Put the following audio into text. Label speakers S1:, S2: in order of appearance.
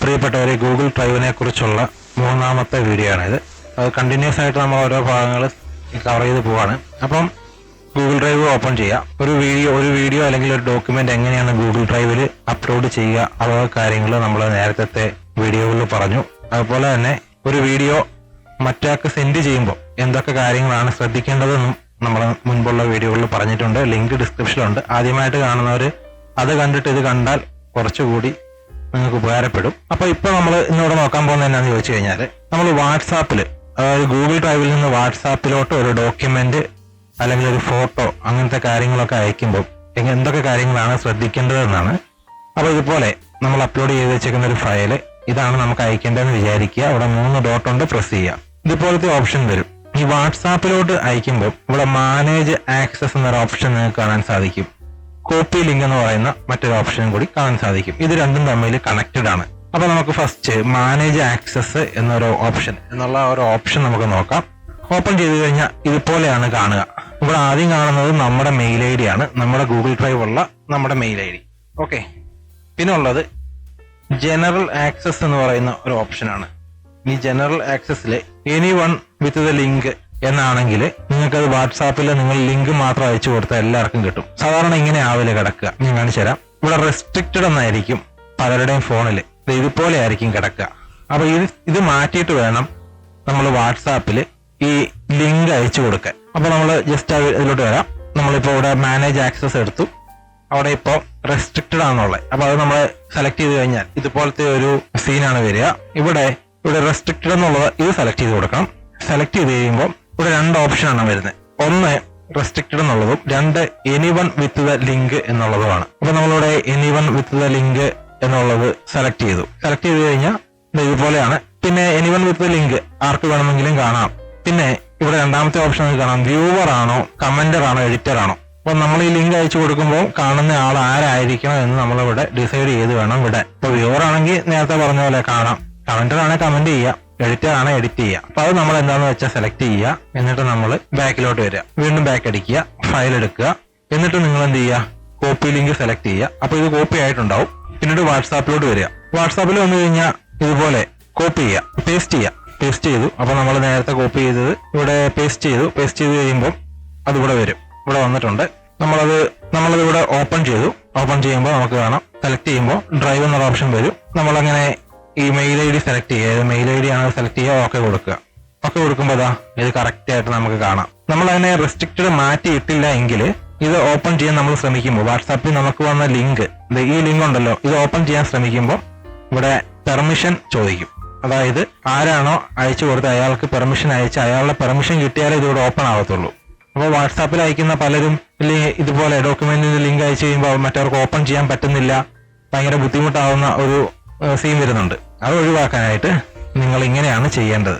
S1: പ്രിയപ്പെട്ടവരെ, ഗൂഗിൾ ഡ്രൈവിനെ കുറിച്ചുള്ള മൂന്നാമത്തെ വീഡിയോ ആണിത്. അത് കണ്ടിന്യൂസ് ആയിട്ട് നമ്മൾ ഓരോ ഭാഗങ്ങൾ കവർ ചെയ്ത് പോവാണ്. അപ്പം ഗൂഗിൾ ഡ്രൈവ് ഓപ്പൺ ചെയ്യുക. ഒരു വീഡിയോ അല്ലെങ്കിൽ ഒരു ഡോക്യുമെന്റ് എങ്ങനെയാണ് ഗൂഗിൾ ഡ്രൈവിൽ അപ്ലോഡ് ചെയ്യുക, അഥവാ കാര്യങ്ങൾ നമ്മൾ നേരത്തെ വീഡിയോകളിൽ പറഞ്ഞു. അതുപോലെ തന്നെ ഒരു വീഡിയോ മറ്റാൾക്ക് സെൻഡ് ചെയ്യുമ്പോൾ എന്തൊക്കെ കാര്യങ്ങളാണ് ശ്രദ്ധിക്കേണ്ടതെന്നും നമ്മൾ മുൻപുള്ള വീഡിയോകളിൽ പറഞ്ഞിട്ടുണ്ട്. ലിങ്ക് ഡിസ്ക്രിപ്ഷനിലുണ്ട്. ആദ്യമായിട്ട് കാണുന്നവർ അത് കണ്ടിട്ട് ഇത് കണ്ടാൽ കുറച്ചുകൂടി നിങ്ങൾക്ക് ഉപകാരപ്പെടും. അപ്പൊ ഇപ്പൊ നമ്മൾ ഇന്നിവിടെ നോക്കാൻ പോകുന്നത് എന്നാന്ന് ചോദിച്ചു കഴിഞ്ഞാൽ, നമ്മൾ വാട്സാപ്പിൽ, അതായത് ഗൂഗിൾ ഡ്രൈവിൽ നിന്ന് വാട്സാപ്പിലോട്ട് ഒരു ഡോക്യുമെന്റ് അല്ലെങ്കിൽ ഒരു ഫോട്ടോ അങ്ങനത്തെ കാര്യങ്ങളൊക്കെ അയക്കുമ്പോൾ എന്തൊക്കെ കാര്യങ്ങളാണ് ശ്രദ്ധിക്കേണ്ടതെന്നാണ്. അപ്പൊ ഇതുപോലെ നമ്മൾ അപ്ലോഡ് ചെയ്ത് വെച്ചേക്കുന്ന ഒരു ഫയല് ഇതാണ് നമുക്ക് അയക്കേണ്ടതെന്ന് വിചാരിക്കുക. അവിടെ 3 ഡോട്ട് ഉണ്ട്, പ്രസ് ചെയ്യുക. ഇതുപോലത്തെ ഓപ്ഷൻ വരും. ഈ വാട്സാപ്പിലോട്ട് അയക്കുമ്പോൾ ഇവിടെ മാനേജ് ആക്സസ് എന്നൊരു ഓപ്ഷൻ നിങ്ങൾക്ക് കാണാൻ സാധിക്കും. കോപ്പി ലിങ്ക് എന്ന് പറയുന്ന മറ്റൊരു ഓപ്ഷനും കൂടി കാണാൻ സാധിക്കും. ഇത് രണ്ടും തമ്മിൽ കണക്റ്റഡ് ആണ്. അപ്പൊ നമുക്ക് ഫസ്റ്റ് മാനേജ് ആക്സസ് എന്നൊരു ഓപ്ഷൻ നമുക്ക് നോക്കാം. ഓപ്പൺ ചെയ്ത് കഴിഞ്ഞാൽ ഇതുപോലെയാണ് കാണുക. ഇവിടെ ആദ്യം കാണുന്നത് നമ്മുടെ മെയിൽ ഐ ഡി ആണ്, നമ്മുടെ ഗൂഗിൾ ഡ്രൈവ് ഉള്ള നമ്മുടെ മെയിൽ ഐ ഡി. ഓക്കെ, പിന്നെ ഉള്ളത് ജനറൽ ആക്സസ് എന്ന് പറയുന്ന ഒരു ഓപ്ഷനാണ്. ഈ ജനറൽ ആക്സസിൽ anyone with the link എന്നാണെങ്കിൽ നിങ്ങൾക്കത് വാട്സാപ്പിൽ നിങ്ങൾ ലിങ്ക് മാത്രം അയച്ചു കൊടുത്താൽ എല്ലാവർക്കും കിട്ടും. സാധാരണ ഇങ്ങനെ ആവില്ല കിടക്കുക. ഞാൻ കാണിച്ചു തരാം. ഇവിടെ റെസ്ട്രിക്റ്റഡ് എന്നായിരിക്കും പലരുടെയും ഫോണിൽ, ഇതുപോലെ ആയിരിക്കും കിടക്കുക. അപ്പൊ ഇത് മാറ്റിയിട്ട് വേണം നമ്മൾ വാട്സാപ്പിൽ ഈ ലിങ്ക് അയച്ചു കൊടുക്കാൻ. അപ്പൊ നമ്മൾ ജസ്റ്റ് ഇതിലോട്ട് വരാം. നമ്മളിപ്പോ ഇവിടെ മാനേജ് ആക്സസ് എടുത്തു. അവിടെ ഇപ്പോ റെസ്ട്രിക്റ്റഡ് ആണെന്നുള്ളത്. അപ്പൊ അത് നമ്മൾ സെലക്ട് ചെയ്ത് കഴിഞ്ഞാൽ ഇതുപോലത്തെ ഒരു സീനാണ് വരിക. ഇവിടെ റെസ്ട്രിക്റ്റഡ് എന്നുള്ളത് ഇത് സെലക്ട് ചെയ്ത് കൊടുക്കണം. സെലക്ട് ചെയ്ത് കഴിയുമ്പോൾ ഇവിടെ 2 ഓപ്ഷനാണ് വരുന്നത്. ഒന്ന് റെസ്ട്രിക്റ്റഡ് എന്നുള്ളതും 2 anyone with the link എന്നുള്ളതുമാണ്. അപ്പൊ നമ്മളിവിടെ anyone with the link എന്നുള്ളത് സെലക്ട് ചെയ്തു. സെലക്ട് ചെയ്ത് കഴിഞ്ഞാൽ ഇതുപോലെയാണ്. പിന്നെ anyone with the link ആർക്ക് വേണമെങ്കിലും കാണാം. പിന്നെ ഇവിടെ രണ്ടാമത്തെ ഓപ്ഷൻ കാണാം, വ്യൂവർ ആണോ, കമന്റർ ആണോ, എഡിറ്റർ ആണോ. അപ്പൊ നമ്മൾ ഈ ലിങ്ക് അയച്ചു കൊടുക്കുമ്പോൾ കാണുന്ന ആൾ ആരായിരിക്കണം എന്ന് നമ്മളിവിടെ ഡിസൈഡ് ചെയ്ത് വേണം വിടാൻ. ഇപ്പൊ വ്യൂവർ ആണെങ്കിൽ നേരത്തെ പറഞ്ഞ പോലെ കാണാം, കമന്റർ ആണെങ്കിൽ കമന്റ് ചെയ്യുക, എഡിറ്റർ ആണ് എഡിറ്റ് ചെയ്യുക. അപ്പൊ അത് നമ്മൾ എന്താന്ന് വെച്ചാൽ സെലക്ട് ചെയ്യുക. എന്നിട്ട് നമ്മൾ ബാക്കിലോട്ട് വരിക, വീണ്ടും ബാക്ക് അടിക്കുക, ഫയൽ എടുക്കുക. എന്നിട്ട് നിങ്ങൾ എന്ത് ചെയ്യുക, കോപ്പി ലിങ്ക് സെലക്ട് ചെയ്യുക. അപ്പൊ ഇത് കോപ്പി ആയിട്ടുണ്ടാവും. പിന്നീട് വാട്സാപ്പിലോട്ട് വരിക. വാട്സാപ്പിൽ വന്നു കഴിഞ്ഞാൽ ഇതുപോലെ കോപ്പി ചെയ്യുക, പേസ്റ്റ് ചെയ്യുക. പേസ്റ്റ് ചെയ്തു. അപ്പൊ നമ്മൾ നേരത്തെ കോപ്പി ചെയ്തത് ഇവിടെ പേസ്റ്റ് ചെയ്തു. പേസ്റ്റ് ചെയ്ത് കഴിയുമ്പോൾ അതിവിടെ വരും. ഇവിടെ വന്നിട്ടുണ്ട്. നമ്മളത് ഇവിടെ ഓപ്പൺ ചെയ്തു. ഓപ്പൺ ചെയ്യുമ്പോൾ നമുക്ക് കാണാം, സെലക്ട് ചെയ്യുമ്പോൾ ഡ്രൈവ് എന്നുള്ള ഓപ്ഷൻ വരും. നമ്മളങ്ങനെ ഈ മെയിൽ ഐ ഡി സെലക്ട് ചെയ്യുക. ഏത് മെയിൽ ഐ ഡി ആണ് സെലക്ട് ചെയ്യുക, ഓക്കെ കൊടുക്കുക. ഓക്കെ കൊടുക്കുമ്പോൾ ഇത് കറക്റ്റ് ആയിട്ട് നമുക്ക് കാണാം. നമ്മൾ അതിനെ റെസ്ട്രിക്റ്റഡ് മാറ്റിയിട്ടില്ല എങ്കിൽ ഇത് ഓപ്പൺ ചെയ്യാൻ നമ്മൾ ശ്രമിക്കുമ്പോൾ വാട്സാപ്പിൽ നമുക്ക് വന്ന ലിങ്ക്, ഈ ലിങ്ക് ഉണ്ടല്ലോ, ഇത് ഓപ്പൺ ചെയ്യാൻ ശ്രമിക്കുമ്പോൾ ഇവിടെ പെർമിഷൻ ചോദിക്കും. അതായത് ആരാണോ അയച്ചു കൊടുത്ത് അയാൾക്ക് പെർമിഷൻ അയച്ച് അയാളുടെ പെർമിഷൻ കിട്ടിയാലേ ഇതിവിടെ ഓപ്പൺ ആവത്തുള്ളൂ. അപ്പോൾ വാട്സാപ്പിൽ അയക്കുന്ന പലരും ഇതുപോലെ ഡോക്യുമെന്റിന്റെ ലിങ്ക് അയച്ചു കഴിയുമ്പോൾ മറ്റവർക്ക് ഓപ്പൺ ചെയ്യാൻ പറ്റുന്നില്ല, ഭയങ്കര ബുദ്ധിമുട്ടാവുന്ന ഒരു സീൻ വരുന്നുണ്ട്. അത് ഒഴിവാക്കാനായിട്ട് നിങ്ങൾ ഇങ്ങനെയാണ് ചെയ്യേണ്ടത്.